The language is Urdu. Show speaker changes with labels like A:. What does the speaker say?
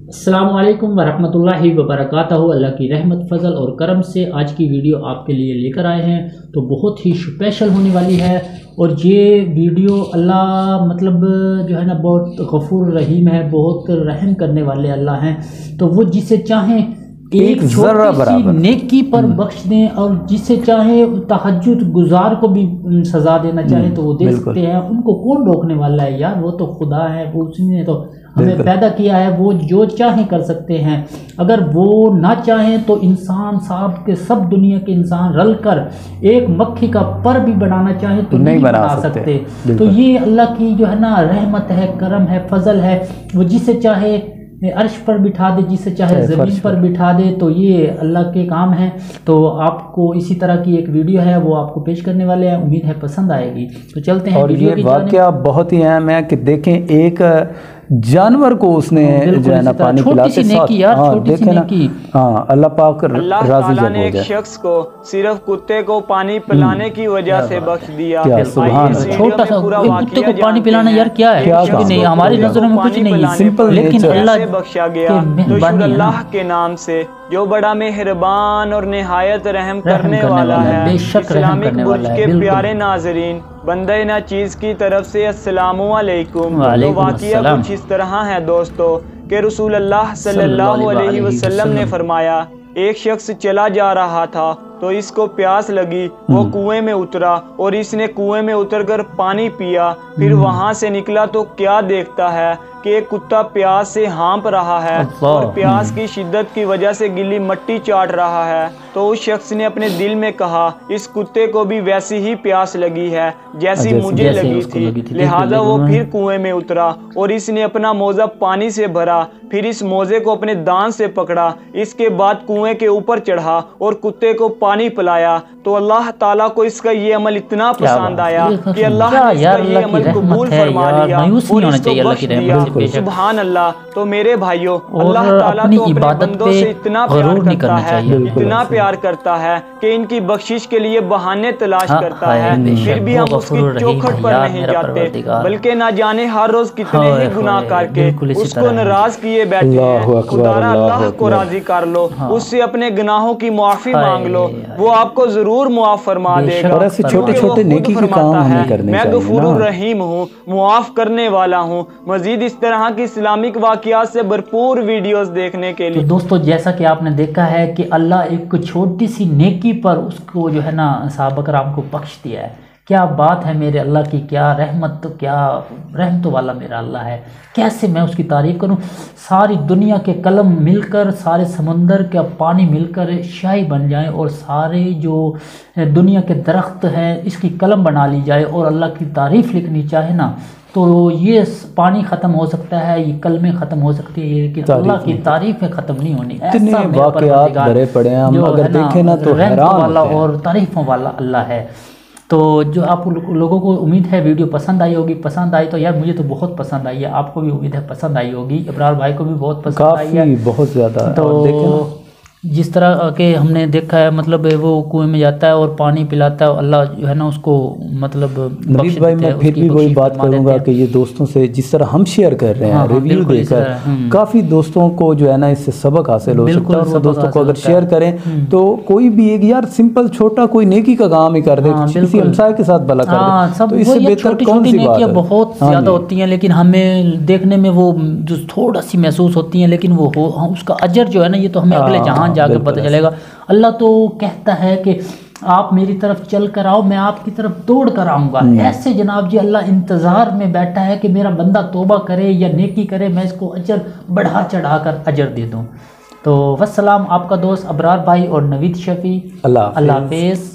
A: السلام علیکم ورحمۃ اللہ وبرکاتہ۔ اللہ کی رحمت فضل اور کرم سے آج کی ویڈیو آپ کے لیے لے کر آئے ہیں تو بہت ہی اسپیشل ہونے والی ہے، اور یہ ویڈیو اللہ جو ہے نا بہت غفور رحیم ہے، بہت رحم کرنے والے اللہ ہیں، تو وہ جسے چاہیں ایک چھوٹی سی نیکی پر بخش دیں، اور جسے چاہیں تہجد گزار کو بھی سزا دینا چاہیں تو وہ دے سکتے ہیں۔ ان کو کون روکنے والا ہے یار، وہ تو خدا ہے، وہ اس نے تو ہمیں پیدا کیا ہے، وہ جو چاہیں کر سکتے ہیں۔ اگر وہ نہ چاہیں تو انسان صاحب کے سب دنیا کے انسان رل کر ایک مکھی کا پر بھی بنانا چاہیں تو نہیں بنا سکتے۔ تو یہ اللہ کی جو ہے نا رحمت ہے، کرم ہے، فضل ہے، وہ جسے چاہے عرش پر بٹھا دے، جسے چاہے زمین پر بٹھا دے، تو یہ اللہ کے کام ہیں۔ تو آپ کو اسی طرح کی ایک ویڈیو ہے وہ آپ کو پیش کرنے والے ہیں، امید ہے پسند آئے گی، تو چلتے ہیں۔
B: اور یہ واقعہ بہت ہی اہم ہے کہ دیکھیں ایک جانور کو اس نے جو ہے نا پانی پلاتے ساتھ دیکھیں نا، اللہ پاک راضی جب ہو جائے۔
C: ایک شخص کو صرف کتے کو پانی پلانے کی وجہ سے بخش دیا۔
A: چھوٹا سا کتے کو پانی پلانا یار کیا ہے، کچھ نہیں، ہماری نظروں میں کچھ نہیں، سمپل، لیکن اللہ
C: سے بخشا گیا۔ تو شکر اللہ کے نام سے جو بڑا مہربان اور نہایت رحم کرنے والا ہے۔ اسلامک برج کے پیارے ناظرین، بندہ ناچیز کی طرف سے السلام علیکم۔ تو واقعہ کچھ اس طرح ہے دوستو کہ رسول اللہ صلی اللہ علیہ وسلم نے فرمایا، ایک شخص چلا جا رہا تھا تو اس کو پیاس لگی، وہ کنویں میں اترا اور اس نے کنویں میں اتر کر پانی پیا، پھر وہاں سے نکلا تو کیا دیکھتا ہے کہ ایک کتا پیاس سے ہانپ رہا ہے اور پیاس کی شدت کی وجہ سے گلی مٹی چاٹ رہا ہے۔ تو اس شخص نے اپنے دل میں کہا، اس کتے کو بھی ویسی ہی پیاس لگی ہے جیسی مجھے لگی تھی، لہٰذا وہ پھر کنویں میں اترا اور اس نے اپنا موزہ پانی سے بھرا، پھر اس موزے کو اپنے دان سے پکڑا، اس کے بعد کنویں کے اوپر چڑھا اور کتے کو پانی پلایا۔ تو اللہ تعالیٰ کو اس کا یہ عمل اتنا پسند آیا کہ اللہ نے اس کا یہ عمل قبول فرما لیا اور اس کو بخش دیا۔ سبحان اللہ۔ تو میرے بھائیوں، اللہ تعالیٰ تو اپنے بندوں سے اتنا پیار کرتا ہے، اتنا پیار کرتا ہے کہ ان کی بخشش کے لیے بہانے تلاش کرتا ہے، پھر بھی ہم اس کی چوکھٹ پر نہیں جاتے، بلکہ نہ جانے ہر روز کتنے ہی گناہ کر کے اس کو ناراض کیے بیٹھے ہیں۔ خدا اللہ کو راضی کر لو، اس سے اپنے گناہوں کی معافی مانگ لو، وہ آپ کو ضرور معاف فرما دے گا، کیونکہ وہ خود فرماتا ہے، میں غفور الرحیم ہوں، معاف کرنے والا ہوں۔ مزید اس طرح کی اسلامک واقعات سے بھرپور ویڈیوز دیکھنے کے لیے
A: تو دوستو جیسا کہ آپ نے دیکھا ہے کہ اللہ ایک چھوٹی سی نیکی پر اس کو جو ہے نا صحابہ کرام کو بخش دیا ہے۔ کیا بات ہے میرے اللہ کی، کیا رحمت، کیا رحمت والا میرا اللہ ہے، کیسے میں اس کی تعریف کروں۔ ساری دنیا کے قلم مل کر، سارے سمندر کا پانی مل کر شاہی بن جائیں، اور سارے جو دنیا کے درخت ہیں اس کی قلم بنا لی جائے اور اللہ کی تعریف لکھنی چاہے نا، تو یہ پانی ختم ہو سکتا ہے، یہ کلمیں ختم ہو سکتی ہے، لیکن اللہ کی تعریفیں ختم نہیں ہونی۔
B: اتنے واقعات بھرے پڑے ہیں، ہم اگر دیکھیں نا تو حیران
A: والا اور تعریفوں والا اللہ ہے۔ تو جو آپ لوگوں کو امید ہے ویڈیو پسند آئی ہوگی، پسند آئی تو یار مجھے تو بہت پسند آئی ہے، آپ کو بھی امید ہے پسند آئی ہوگی، ابرار بھائی کو بھی بہت پسند آئی ہے،
B: بہت زیادہ۔
A: تو جس طرح کہ ہم نے دیکھا ہے وہ کنویں میں جاتا ہے اور پانی پلاتا ہے، اللہ جو ہے نا اس کو
B: نوید بھائی میں پھر بھی وہی بات کروں گا کہ یہ دوستوں سے جس طرح ہم شیئر کر رہے ہیں ریویو دے کر، کافی دوستوں کو جو ہے نا اس سے سبق حاصل ہو سکتا ہے، اور وہ دوستوں کو اگر شیئر کریں تو کوئی بھی ایک یار سمپل چھوٹا کوئی نیکی کا کام ہی کر دے، کسی ہمسائے کے ساتھ بھلا کر دے، تو اس سے بہتر کون سی بات ہے۔
A: بہت زیادہ ہوتی ہیں لیکن ہمیں دیکھنے میں وہ جو تھوڑا سی محسوس ہوتی ہیں، لیکن وہ اس کا اجر جو ہے نا یہ تو ہمیں اگلے جہان جا کر پتہ چلے گا۔ اللہ تو کہتا ہے کہ آپ میری طرف چل کر آؤ، میں آپ کی طرف دوڑ کر آؤں گا۔ ایسے جناب جی اللہ انتظار میں بیٹھا ہے کہ میرا بندہ توبہ کرے یا نیکی کرے، میں اس کو اجر بڑھا چڑھا کر اجر دے دوں۔ تو والسلام، آپ کا دوست ابرار بھائی اور نوید شفیع، اللہ حافظ۔